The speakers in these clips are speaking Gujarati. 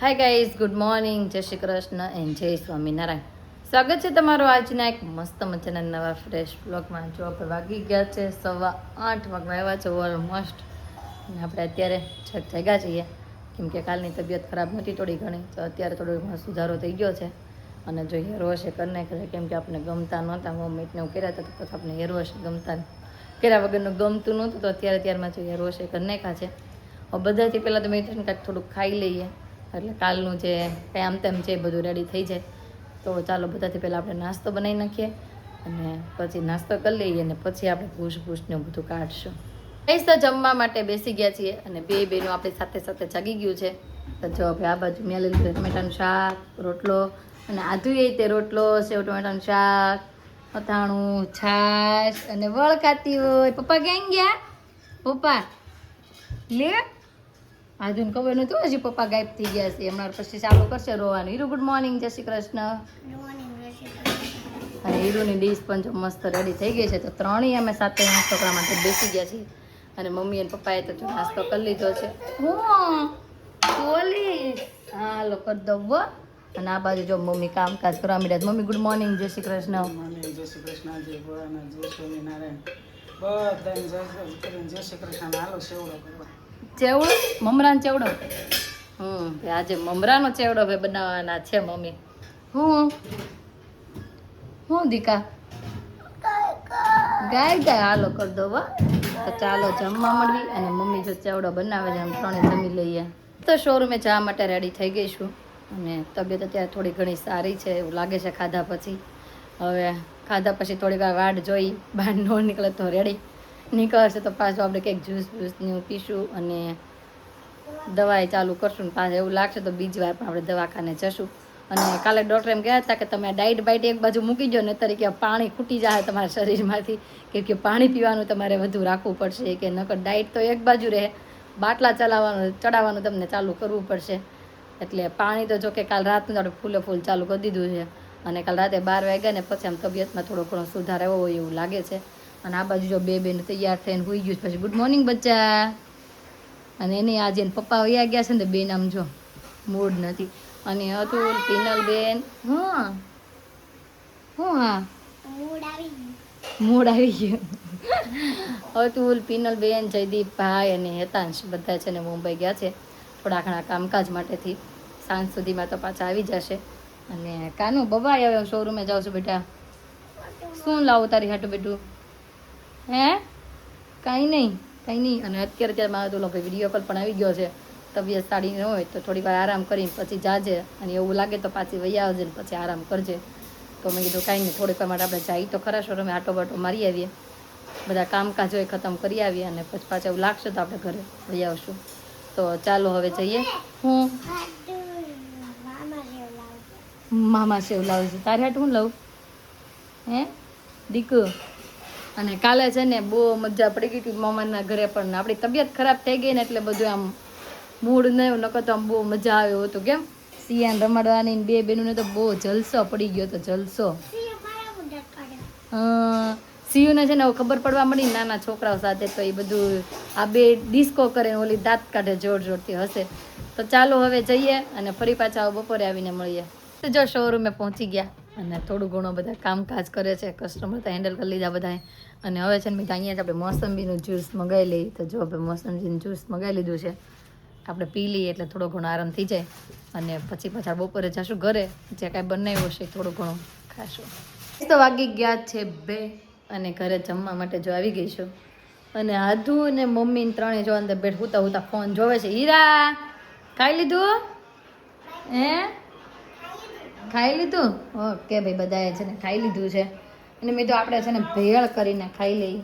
હાય ગાઈઝ, ગુડ મોર્નિંગ, જય શ્રી કૃષ્ણ એન્ડ જય સ્વામિનારાયણ. સ્વાગત છે તમારું આજના એક મસ્ત મજાના નવા ફ્રેશ બ્લોગમાં. જો આપણે વાગી ગયા છે 8:15 વાગવા આવ્યા છે ઓલમોસ્ટ. અને આપણે અત્યારે છક જાગ્યા છીએ કેમ કે કાલની તબિયત ખરાબ નથી થોડી ઘણી, તો અત્યારે થોડો ઘણો સુધારો થઈ ગયો છે. અને જો હેર વોશે કરી નાખ્યા છે કેમ કે આપણે ગમતા નહોતા, વોમિટને એવું કર્યા હતા તો પછી આપણે હેર વોશ ગમતા કર્યા વગરનું ગમતું નહોતું, તો ત્યારમાં જો હેર વોશે કરી નાખ્યા છે. હવે બધાથી પહેલાં તો મેં કાંઈક થોડુંક ખાઈ લઈએ એટલે કાલનું જે કંઈ આમ તેમ છે બધું રેડી થઈ જાય. તો ચાલો બધાથી પહેલાં આપણે નાસ્તો બનાવી નાખીએ અને પછી નાસ્તો કરી લઈએ અને પછી આપણે ભૂસને બધું કાઢશું. તો જમવા માટે બેસી ગયા છીએ અને બે બેનો આપણી સાથે સાથે જાગી ગયું છે. તો જો આપણે આ બાજુ મેં લીધું ટમેટાનું શાક, રોટલો, અને આધું એ તે રોટલો, સેવ ટમેટાનું શાક, અથાણું, છાશ અને વળકાતી હોય. પપ્પા ક્યાં ગયા? પપ્પા લે આજુને ખબર નતું હજી પપ્પા ગાયબ થઈ ગયા છે. હમણાં પછી ચાલુ કરશે રોવાનું. હીરુ ગુડ મોર્નિંગ, જય શ્રી કૃષ્ણ. અને હીરુની ડીશ પણ જો મસ્ત રેડી થઈ ગઈ છે. તો ત્રણેય અમે સાથે છોકરા માટે બેસી ગયા છીએ અને મમ્મી અને પપ્પાએ તો જો નાસ્તો કરી લીધો છે. હું પોલીસ હાલો કરી દઉં. અને આ બાજુ જો મમ્મી કામકાજ કરવા માંડ્યા. મમ્મી ગુડ મોર્નિંગ, જય શ્રી કૃષ્ણ. જય શ્રી કૃષ્ણ, જય ભોળાનાથ, જય સ્વામિનારાયણ. બધાને જય શ્રી કૃષ્ણ. હાલો સેવડો કરવા. ચેવડો મમરાનો ચેવડો. આજે મમરાનો ચેવડો ભાઈ બનાવવાના છે મમ્મી. હું દીકા ગાય હાલો કરી દો. તો ચાલો જમવા મળવી અને મમ્મી જો ચેવડો બનાવે છે, આમ ત્રણે જમી લઈએ. તો શોરૂમે જવા માટે રેડી થઈ ગઈશું અને તબિયત અત્યારે થોડી ઘણી સારી છે એવું લાગે છે ખાધા પછી. હવે ખાધા પછી થોડીક વાર વાટ જોઈ, બહાર ન નીકળે તો રેડી નીકળશે તો પાછું આપણે કંઈક જ્યુસ પીશું અને દવાઈ ચાલુ કરશું. પાછું એવું લાગશે તો બીજી વાર પણ આપણે દવાખાને જશું. અને કાલે ડૉક્ટર એમ કહેતા હતા કે તમે ડાયટ બાઇટ એક બાજુ મૂકી દો, ને તરીકે પાણી ખૂટી જાય તમારા શરીરમાંથી, કેમ કે પાણી પીવાનું તમારે વધુ રાખવું પડશે. કે નકર ડાયટ તો એક બાજુ રહે, બાટલા ચડાવવાનું તમને ચાલુ કરવું પડશે. એટલે પાણી તો જો કે કાલ રાતનું આપણે ફૂલે ફૂલ ચાલુ કરી દીધું છે અને કાલ રાતે 12 વાગ્યા ને પછી આમ તબિયતમાં થોડો ઘણો સુધાર આવ્યો હોય એવું લાગે છે. અને આ બાજુ જો બે બેન તૈયાર થઈને હોઈ ગયું પછી ગુડ મોર્નિંગ બચ્ચા. અને એને આજે પપ્પા વયા ગયા છે ને બેન આમ જો મૂડ નથી. અને અતુલ, પિનલ બેન હા મૂડ આવી ગયું. અતુલ, પિનલ બેન, જયદીપ ભાઈ અને હેતાંશ બધા છે ને મુંબઈ ગયા છે થોડા ઘણા કામકાજ માટેથી. સાંજ સુધીમાં તો પાછા આવી જશે. અને કાનું બબાઈ હવે શોરૂમે જાઉં છું બેટા. શું લાવું તારી હાટું બેટું? હે કાંઈ નહીં. અને અત્યારે મારો તો લોકો વિડીયો કોલ પણ આવી ગયો છે. તબિયત સારી ન હોય તો થોડી વાર આરામ કરીને પછી જાજે, અને એવું લાગે તો પાછી વહી આવજે ને પછી આરામ કરજે. તો મેં કીધું કાંઈ નહીં, થોડીક વાર માટે આપણે જઈએ તો ખરા શોરૂમે આટો બાટો મારી આવીએ, બધા કામકાજ હોય ખતમ કરી આવીએ અને પછી પાછા એવું લાગશે તો આપણે ઘરે વહી આવશું. તો ચાલો હવે જઈએ. હું મામા સેવ લાવું છું. તારે હાટ હું લઉં હે દીકુ? અને કાલે છે ને બહુ મજા પડી ગઈ હતી મામાના ઘરે પણ. આપણી તબિયત ખરાબ થઈ ગઈ ને એટલે બધું આમ મૂડ નહીં નકર તો આમ બહુ મજા આવ્યો હતો. કેમ સિયાન રમાડવાની બે બેનોને તો બહુ જલસો પડી ગયો હતો, જલસો. સિયુને છે ને હવે ખબર પડવા મળી નાના છોકરાઓ સાથે, તો એ બધું આ બે ડિસ્કો કરે ને ઓલી દાંત કાઢે જોરથી હશે. તો ચાલો હવે જઈએ અને ફરી પાછા બપોરે આવીને મળીએ. તો જો શોરૂમે પહોંચી ગયા અને થોડું ઘણું બધા કામકાજ કરે છે, કસ્ટમર તો હેન્ડલ કરી લીધા બધાએ. અને હવે છે ને મેં અહીંયા જ આપણે મોસંબીનું જ્યુસ મંગાવી લઈએ. તો જો આપણે મોસંબીનું જ્યુસ મંગાવી લીધું છે, આપણે પી લઈએ એટલે થોડો ઘણો આરામ થઈ જાય. અને પછી પાછા બપોરે જશું ઘરે, જે કાંઈ બનાવ્યું હશે થોડું ઘણું ખાશું. તો વાગી ગયા છે 2 અને ઘરે જમવા માટે જો આવી ગઈ છું. અને આધુ ને મમ્મી ત્રણે જો અંદર બેઠ હુતા ફોન જોવે છે. હીરા ખાઈ લીધું? હે ખાઈ લીધું? ઓકે ભાઈ, બધાએ છે ને ખાઈ લીધું છે. અને મેં તો આપણે છે ને ભેળ કરીને ખાઈ લઈ,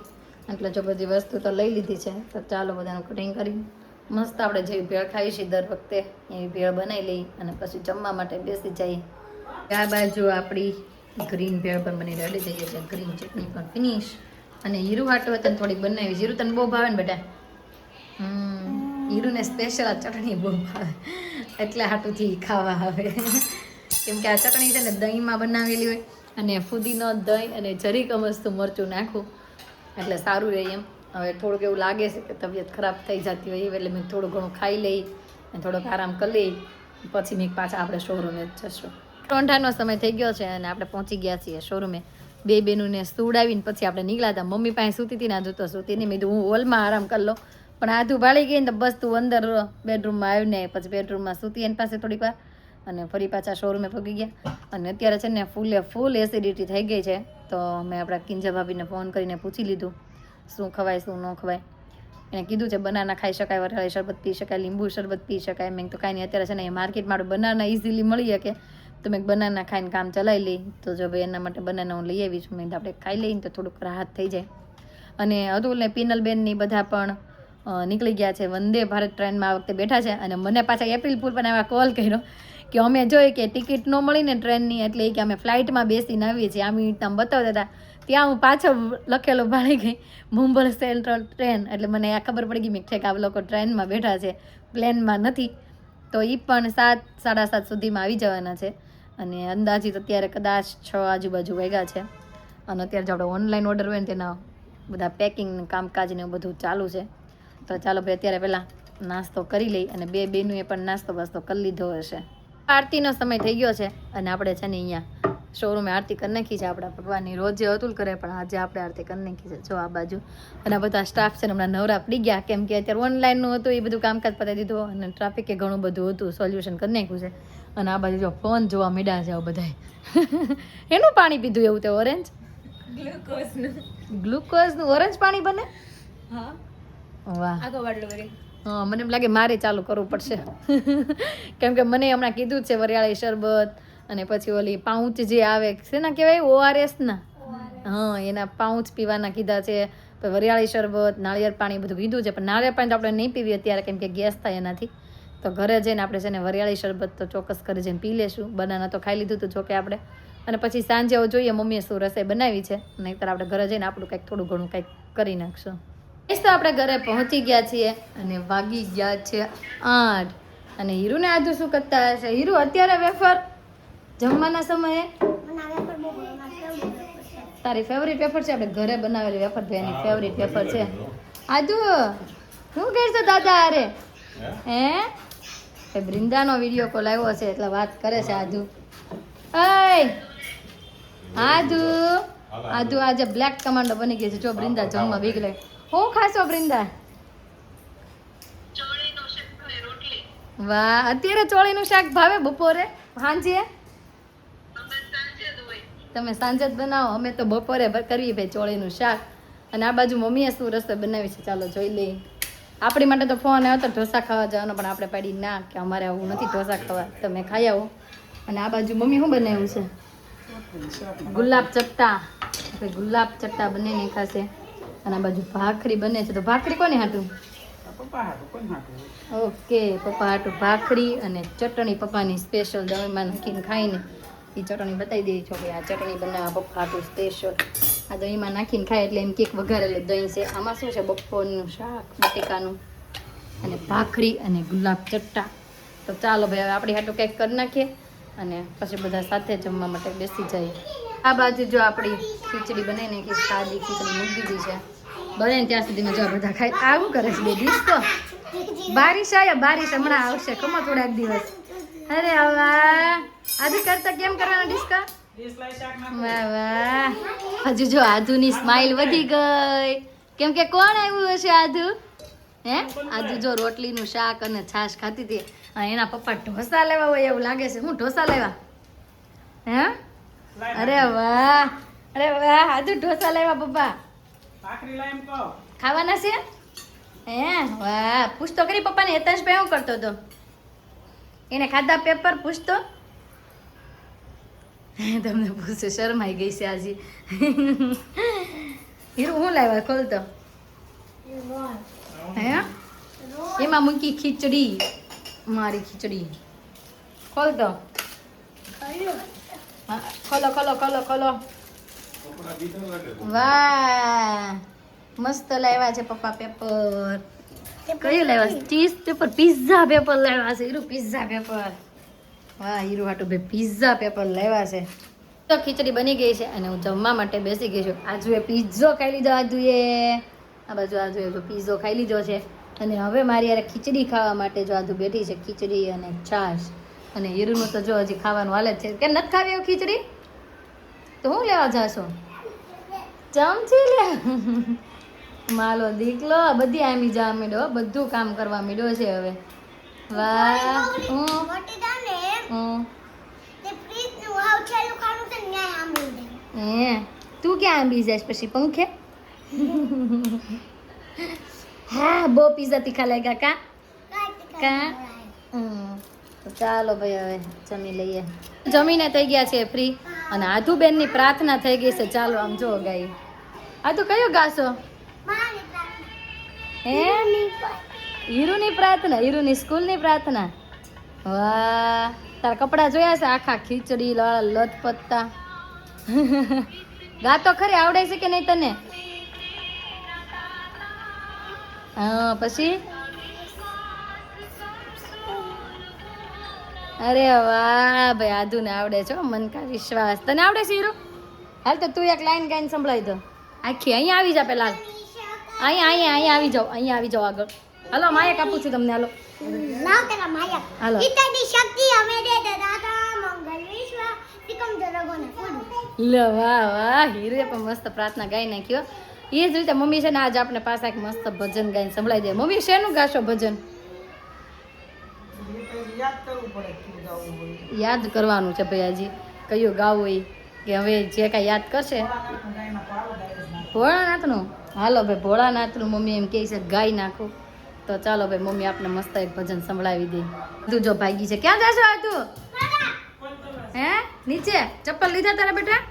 એટલે જો બધી વસ્તુ તો લઈ લીધી છે. તો ચાલો બધાનું કટિંગ કરી મસ્ત આપણે જેવી ભેળ ખાઈએ છીએ દર વખતે એવી ભેળ બનાવી લઈ અને પછી જમવા માટે બેસી જઈએ. આ બાજુ આપણી ગ્રીન ભેળ પણ બની રેડી થઈ ગઈ છે, ગ્રીન ચટણી પણ ફિનિશ. અને હીરુ હાટો તને થોડીક બનાવી. હીરુ તને બહુ ભાવે ને બેટા? હીરુને સ્પેશિયલ આ ચટણી બહુ ભાવે એટલે હાટુથી ખાવા આવે. કેમ કે આ ચટણી છે ને દહીંમાં બનાવેલી હોય અને ફુદીનો, દહીં અને જરીક અમસ્તું મરચું નાખું એટલે સારું રહે એમ. હવે થોડુંક એવું લાગે છે કે તબિયત ખરાબ થઈ જતી હોય એટલે મેં થોડું ઘણું ખાઈ લઈ અને થોડોક આરામ કરી લઈ પછી મેં પાછા આપણે શોરૂમે જ જશું. 8:30નો સમય થઈ ગયો છે અને આપણે પહોંચી ગયા છીએ શોરૂમે. બે બેનુંને સુવડાવીને પછી આપણે નીકળ્યા હતા. મમ્મી પાસે સૂતી હતી ને આધુ તો સૂતી નહીં. મેં કીધું હું હોલમાં આરામ કરી લો, પણ આધુ ભાળી ગઈ ને તો બસ તું અંદર બેડરૂમમાં આવીને પછી બેડરૂમમાં સૂતી એની પાસે થોડીક વાર અને ફરી પાછા શોરૂમે પગી ગયા. અને અત્યારે છે ને ફૂલ એસિડિટી થઈ ગઈ છે. તો મેં આપણા કિંજા ભાભીને ફોન કરીને પૂછી લીધું શું ખવાય શું ન ખવાય. એને કીધું છે બનાના ખાઈ શકાય, વરિયાળી શરબત પી શકાય, લીંબુ શરબત પી શકાય. મેં તો કાંઈ નહીં, અત્યારે છે ને એ માર્કેટમાં બનાના ઇઝીલી મળી શકે તો મેં બનાના ખાઈને કામ ચલાવી લઈ. તો જો ભાઈ એના માટે બનાના હું લઈ આવી છું. મેં આપણે ખાઈ લઈને તો થોડુંક રાહત થઈ જાય. અને અતુલ ને પિનલબેનની બધા પણ નીકળી ગયા છે. વંદે ભારત ટ્રેનમાં આ વખતે બેઠા છે. અને મને પાછા એપ્રિલ ફૂલ પણ એવા કોલ કર્યો કે અમે જોઈ કે ટિકિટ ન મળી ને ટ્રેનની, એટલે કે અમે ફ્લાઇટમાં બેસીને આવીએ છીએ. આ મિનિટ આમ બતાવતા હતા ત્યાં હું પાછળ લખેલો ભાળી ગઈ મુંબઈ સેન્ટ્રલ ટ્રેન. એટલે મને આ ખબર પડી ગઈ મેં ઠેક આ લોકો ટ્રેનમાં બેઠા છે, પ્લેનમાં નથી. તો એ પણ 7, 7:30 સુધીમાં આવી જવાના છે. અને અંદાજિત અત્યારે કદાચ 6 આજુબાજુ વાગ્યા છે. અને અત્યારે જો આપણે ઓનલાઈન ઓર્ડર હોય ને તેના બધા પેકિંગ કામકાજ ને એવું બધું ચાલુ છે. તો ચાલો ભાઈ અત્યારે પહેલાં નાસ્તો કરી લઈ. અને બે બેનુએ પણ નાસ્તો બાસ્તો કરી લીધો હશે. આરતીનો સમય થઈ ગયો છે અને આપણે છે ને અહીંયા શોરૂમે આરતી કરી નાખી છે આપણા ભગવાનની. રોજે અતુલ કરે પણ આજે આપણે આરતી કરી નાખી છે. જો આ બાજુ અને આ બધા સ્ટાફ છે ને હમણાં નવરા પડી ગયા, કેમ કે અત્યારે ઓનલાઈનનું હતું એ બધું કામકાજ પતાવી દીધું અને ટ્રાફિકે ઘણું બધું હતું, સોલ્યુશન કરી નાખ્યું છે. અને આ બાજુ જો ફોન જોવા મીડ્યા છે બધાય. એનું પાણી પીધું એવું તે ઓરેન્જ ગ્લુકોઝનું ઓરેન્જ પાણી બને? વાહ, હા મને એમ લાગે મારે ચાલુ કરવું પડશે. કેમ કે મને હમણાં કીધું છે વરિયાળી શરબત અને પછી ઓલી પાઉચ જે આવે છે ને કહેવાય ORS ના, હા એના પાઉચ પીવાના કીધા છે. પછી વરિયાળી શરબત, નાળિયેર પાણી બધું કીધું છે. પણ નાળિયેર પાણી તો આપણે નહીં પીવીએ અત્યારે કેમ કે ગેસ થાય એનાથી. તો ઘરે જઈને આપણે છે ને વરિયાળી શરબત તો ચોક્કસ ઘરે જઈને પી લેશું. બનાના તો ખાઈ લીધું હતું જોકે આપણે. અને પછી સાંજે જોઈએ મમ્મીએ શું રસોઈ બનાવી છે, નહીંતર આપણે ઘરે જઈને આપણું કંઈક થોડું ઘણું કંઈક કરી નાખશું. તો આપણે ઘરે પહોંચી ગયા છીએ અને વાગી ગયા છે 8. અને હીરુને આધું શું કરતા હશે? હીરુ અત્યારે વેફર જમવાના સમયે તારી ફેવરિટ વેફર છે? આપણે ઘરે બનાવેલી વેફર તો એની ફેવરિટ વેફર છે. આધુ શું કહેશો દાદા? અરે હે બૃંદાનો વિડીયો કોલ આવ્યો છે એટલે વાત કરે છે આધુ. આધુ આધુ આજે બ્લેક કમાન્ડો બની ગઈ છે. જો બૃંદા જમવા બીગલે. હું ખાશો બૃંદા? વાહ, અત્યારે ચોળીનું શાક ભાવે? બપોરે સાંજે? તમે સાંજે જ બનાવો, અમે તો બપોરે કરીએ ભાઈ ચોળીનું શાક. અને આ બાજુ મમ્મીએ શું રસોઈ બનાવી છે ચાલો જોઈ લઈએ. આપણી માટે તો ફોન આવ્યો તો ઢોસા ખાવા જવાનો, પણ આપણે પાડી ના કે અમારે આવું નથી ઢોસા ખાવા, તમે ખાઈ આવો. અને આ બાજુ મમ્મી શું બનાવ્યું છે? ગુલાબ ચટ્ટા. આપણે ગુલાબ ચટ્ટા બને નહીં ખાશે. અને આ બાજુ ભાખરી બને છે. તો ભાખરી કોને હાટું? ઓકે, પપ્પા હાટું ભાખરી અને ચટણી. પપ્પાની સ્પેશિયલ દહીંમાં નાખીને ખાઈને એ ચટણી બતાવી દઈ છો કે આ ચટણી બનાવવા પપ્પા હાટું સ્પેશિયલ. આ દહીંમાં નાખીને ખાય એટલે એમ કેક વઘારેલું દહીં છે. આમાં શું છે? બપોરનું શાક બટેકાનું અને ભાખરી અને ગુલાબ ચટ્ટા. તો ચાલો ભાઈ હવે આપણી હાટું કંઈક કરી નાખીએ અને પછી બધા સાથે જમવા માટે બેસી જઈએ. આ બાજુ જો આપણી ખીચડી બનાવીને કે સાદી ખીચડી મૂકી દીધી છે. બને ત્યાં સુધીમાં જો બધા ખાય. આવું કરે છે બે ડિસ્કો. બારિશ આવ્યા, બારિશ હમણાં આવશે ખમો થોડાક દિવસ. અરે વાહ, આજે કરતા કેમ કરવાના ડિસ્કા? વાહ વાહ, હજુ જો આધુની સ્માઈલ વધી ગઈ. કેમ કે કોણ આવ્યું હશે આધુ? હે આધુ જો રોટલીનું શાક અને છાશ ખાતી હતી. એના પપ્પા ઢોસા લેવા હોય એવું લાગે છે. હું ઢોસા લેવા? હે અરે વાહ, અરે વાહ, આધુ ઢોસા લેવા પપ્પા ખાવાના છે? હે વાહ, પૂછતો કરી પપ્પાને. હેતાંશભાઈ શું કરતો હતો? એને ખાધા પેપર? પૂછતો. તમને પૂછે, શરમાઈ ગઈ છે આજે. હીરો હું લાવ્યા? ખોલતો. હે એમાં મૂકી ખીચડી, મારી ખીચડી. ખોલતો. ખોલો ખોલો ખોલો ખોલો. વાહ, મસ્ત લાવ્યા છે પપ્પા પેપર. કયું લાવ્યા? ચીઝ પેપર, પિઝા પેપર લાવ્યા છે. Hero pizza paper. વાહ, હીરો હાટુ ભાઈ પિઝા પેપર લાવ્યા છે. તો ખીચડી બની ગઈ છે અને હું જમવા માટે બેસી ગઈ છું. આજુએ પિઝ્ઝો ખાઈ લીધો. આજુએ આ બાજુ આજુએ તો પિઝ્ઝો ખાઈ લીધો છે અને હવે મારી યાર ખીચડી ખાવા માટે જો આજુ બેઠી છે. ખીચડી અને છાશ. અને હીરુનું તો જો હજી ખાવાનું હાલે જ છે. કે નથી ખાવી એવું ખીચડી તો હું લેવા જાશો? ચમચી લે. માલો દીકલો બધી આમી જવા માંડ્યો, બધું કામ કરવા માંડ્યો છે હવે. વાહ. હે તું ક્યાં આંબી જાય પછી પંખે? હા બહુ પીઝા તીખા લાગ્યા કા કા. તો ચાલો ભાઈ હવે જમી લઈએ. જમીને થઈ ગયા છે ફ્રી અને આધુબેનની પ્રાર્થના થઈ ગઈ છે. ચાલો આમ જો ગાઈ. આધુ કયો ગાશો? હે હીરુની પ્રાર્થના, હીરુની સ્કૂલની પ્રાર્થના. વાહ તારા કપડાં જોયા છે આખા ખીચડી લથપત્તા. ગાતો ખરી આવડે છે કે નહીં તને? હા પછી અરે વાહ ભાઈ આધુને આવડે છે મન કા વિશ્વાસ. તને આવડે છે હીરો? હાલ તો તું એક લાઈન ગાઈને સંભળાવી દો આખી. અહીંયા આવી જા પેલા, અહીંયા આવી જાઓ, અહીંયા આવી જાઓ આગળ. હાલો માયક આપું છું તમને. હાલો હાલો. લે વાહ વાહ હીરે પણ મસ્ત પ્રાર્થના ગાઈ નાખ્યો. એ જ રીતે મમ્મી છે ને આજ આપણે પાસે એક મસ્ત ભજન ગાઈને સંભળાવી દે. મમ્મી શેનું ગાશો ભજન? યાદ કરવાનું છે ભાઈ હજી કયું ગાવું હોય કે હવે જે કાંઈ યાદ કરશે. ભોળાનાથનું? હાલો ભાઈ ભોળાનાથનું મમ્મી એમ કહે છે ગાઈ નાખું. તો ચાલો ભાઈ મમ્મી આપને મસ્ત એક ભજન સંભળાવી દે. તું જો ભાગી છે. ક્યાં જાશો આ તું? હે નીચે ચપ્પલ લીધા તારા બેટા?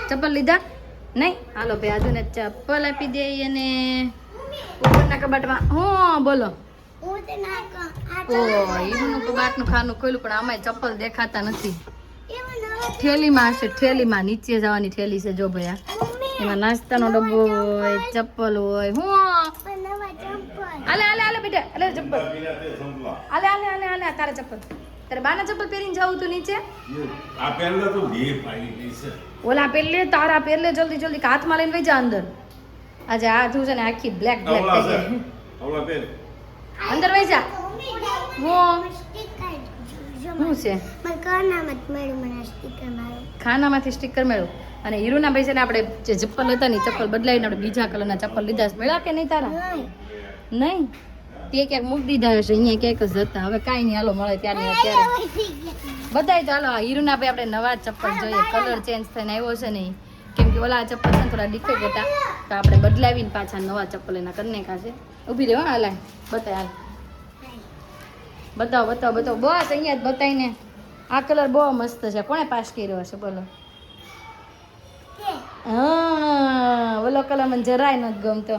ચપ્પલ લીધા નહીં? હાલો ભાઈ આજુ ને ચપ્પલ આપી દે અને ઉપરના કબાટમાં. હું બોલો ઓ હીરુનું કબાટનું ખાનું ખોલ્યું પણ આમાંય ચપ્પલ દેખાતા નથી. થેલીમાં હશે, થેલીમાં નીચે જવાની થેલી છે જો ભાઈ. એમાં નાસ્તાનો ડબ્બો હોય, ચપ્પલ હોય. હું હાલે હાલે હાલે બેટા હાલે ચપ્પલ હાલે હાલે હાલે હાલે તારા ચપ્પલ. તારે બાના ચપ્પલ પહેરીને જવું તું નીચે? ઓલા પહેરલે તારા પહેરલે જલ્દી જલ્દી હાથમાં લઈને વઈ જા અંદર. આજે આ તું છે ને આખી બ્લેક બ્લેક થઈ ગઈ. અંદર વઈ જા. હું છે ખાનામાંથી સ્ટીકર મેળવું. અને હીરુના ભાઈ છે ને આપણે જે ચપ્પલ હતા ને ચપ્પલ બદલાવીને આપણે બીજા કલરના ચપ્પલ લીધા છે. મળ્યા કે નહીં તારા? નહીં તે ક્યાંક મૂકી દીધા હશે, અહીંયા ક્યાંક જ હતા. હવે કાંઈ નહીં હાલો મળે ત્યારે અત્યારે બધાય. ચાલો હીરુના ભાઈ આપણે નવા ચપ્પલ જોઈએ. કલર ચેન્જ થઈને આવ્યો છે નહીં કેમ કે ઓલા ચપ્પલ છે ને થોડા ડિફેક્ટ હતા તો આપણે બદલાવીને પાછા નવા ચપ્પલ એના કરી નાખ્યા છે. ઊભી રહે હા લાય બતાય હાલ બતાવો બતાવો બતાવો બસ અહીંયા જ બતાવીને. આ કલર બહુ મસ્ત છે. કોણે પાસ કર્યો હશે બોલો? હા ઓલો કલર મને જરાય નથી ગમતો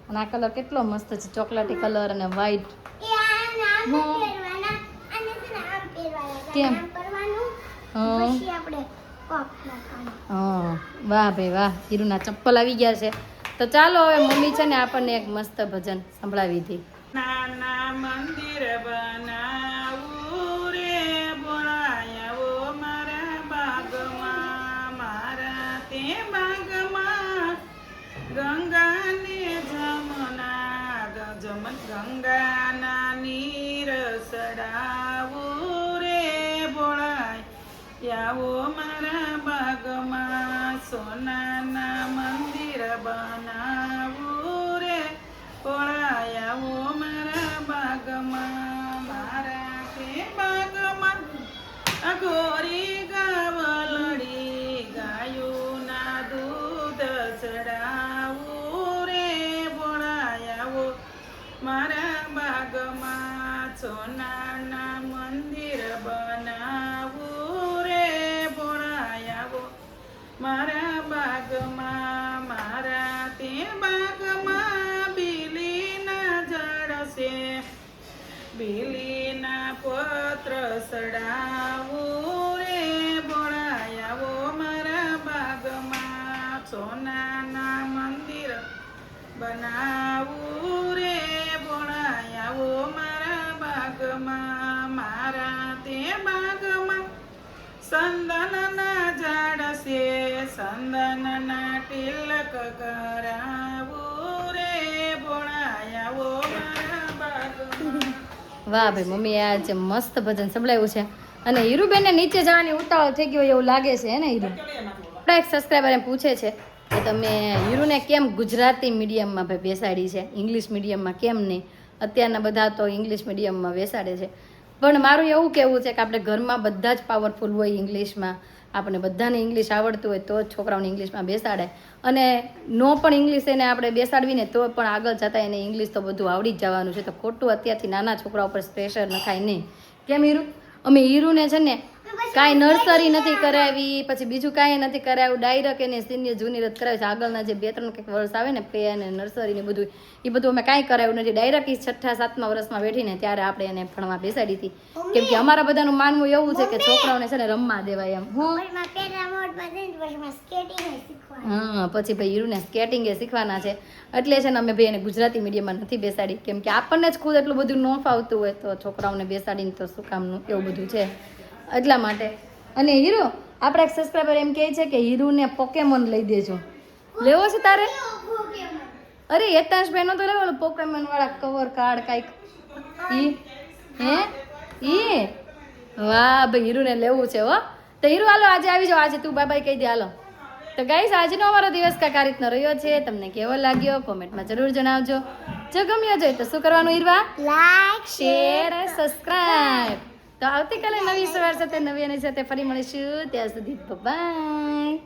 અને આ કલર કેટલો મસ્ત છે. ચોકલેટી કલર અને વ્હાઈટ. કેમ? હા વાહ ભાઈ વાહ હીરુના ચપ્પલ આવી ગયા છે. તો ચાલો હવે મમ્મી છે ને આપણને એક મસ્ત ભજન સંભળાવી હતી. નાના મંદિર બનાવું રે બોલાયાવો મારા બાગમાં, મારા તે બાગમાં ગંગાને જમના ગંગાના નીર સડાવું રે બોલાયાવો મારા બાગમાં, સોનાના મંદિર બનાવું રે બોલાયાવો મારા બાગમાં, મારા તે બાગમાં અઘોરી ગાવલડી ગાયોના દૂધ ચડાવું રે બોલાયાવો મારા બાગમાં, સોનાના મંદિર બનાવું રે બોલાયાવો મારા બાગમાં, મારા તે બાગમાં બીલીના ઝાડ છે, બીલીના પત્ર સડાવું રે બોલાયાવો મારા બાગમાં, સોનાના મંદિર બનાવું રે બોલાયાવો મારા બાગમાં, મારા તે બાગમાં સંદનના ઝાડ છે, સંદનના તિલક કરાવું રે બોલાયાવો મારા બાગમાં, વાહ ભાઈ મમ્મીએ આજે મસ્ત ભજન સંભળાવ્યું છે અને હીરુબેનને નીચે જવાની ઉતાવળ થઈ ગઈ હોય એવું લાગે છે હે ને હીરુ? આપણા એક સબસ્ક્રાઈબર એમ પૂછે છે કે તમે હીરુને કેમ ગુજરાતી મીડિયમમાં ભાઈ બેસાડી છે, ઇંગ્લિશ મીડિયમમાં કેમ નહીં? અત્યારના બધા તો ઇંગ્લિશ મીડિયમમાં બેસાડે છે, પણ મારું એવું કહેવું છે કે આપણે ઘરમાં બધા જ પાવરફુલ હોય ઇંગ્લિશમાં, આપણે બધાને ઇંગ્લિશ આવડતું હોય તો જ છોકરાઓને ઇંગ્લિશમાં બેસાડે, અને નો પણ ઇંગ્લિશ એને આપણે બેસાડવીને તો પણ આગળ જતાં એને ઇંગ્લિશ તો બધું આવડી જ જવાનું છે. તો ખોટું અત્યારથી નાના છોકરાઓ પર પ્રેશર નખાય નહીં. કેમ હીરુ? અમે હીરુને છે ને કાંઈ નર્સરી નથી કરાવી, પછી બીજું કાંઈ નથી કરાવ્યું, ડાયરેક્ટ એને સિનિયર જુનિયર જ કરાવ્યું છે. આગળના જે 2-3 કંઈક વર્ષ આવે ને પ્લે અને નર્સરી ને બધું, એ બધું અમે કાંઈ કરાવ્યું નથી. ડાયરેક્ટ 6ઠા-7મા વર્ષમાં બેઠીને ત્યારે આપણે એને ભણવા બેસાડી હતી, કેમ કે અમારા બધાનું માનવું એવું છે કે છોકરાઓને છે ને રમવા દેવાય એમ. હા, પછી ભાઈ હીરુને સ્કેટિંગ એ શીખવાના છે, એટલે છે ને અમે ભાઈ એને ગુજરાતી મીડિયમમાં નથી બેસાડી, કેમ કે આપણને જ ખુદ એટલું બધું ન ફાવતું હોય તો છોકરાઓને બેસાડીને તો શું કામનું, એવું બધું છે એટલા માટે. અને હીરુ, આપણા એક સબસ્ક્રાઈબર એમ કહે છે કે હીરુને પોકેમોન લઈ દેજો. લેવો છે તારે? અરે યતાંશભાઈ નો તો લેવો, પોકેમોન વાળા કવર કાર્ડ કાંઈક ઈ હે ઈ. વાહ ભાઈ હીરુને લેવું છે હો. તો હીરુ હાલો આજે આવી જાઓ, આજે તું બાય બાય કહી દે હાલો. તો ગાઈસ આજનો અમારો દિવસ કાંઈક આ રીતનો રહ્યો છે. તમને કેવો લાગ્યો કોમેન્ટમાં જરૂર જણાવજો. જો ગમ્યો જોઈએ તો શું કરવાનું હીરવા? લાઈક, શેર અને સબસ્ક્રાઇબ. તો આવતીકાલે નવી સવાર સાથે નવી અને સાથે ફરી મળીશું. ત્યાં સુધી બાય.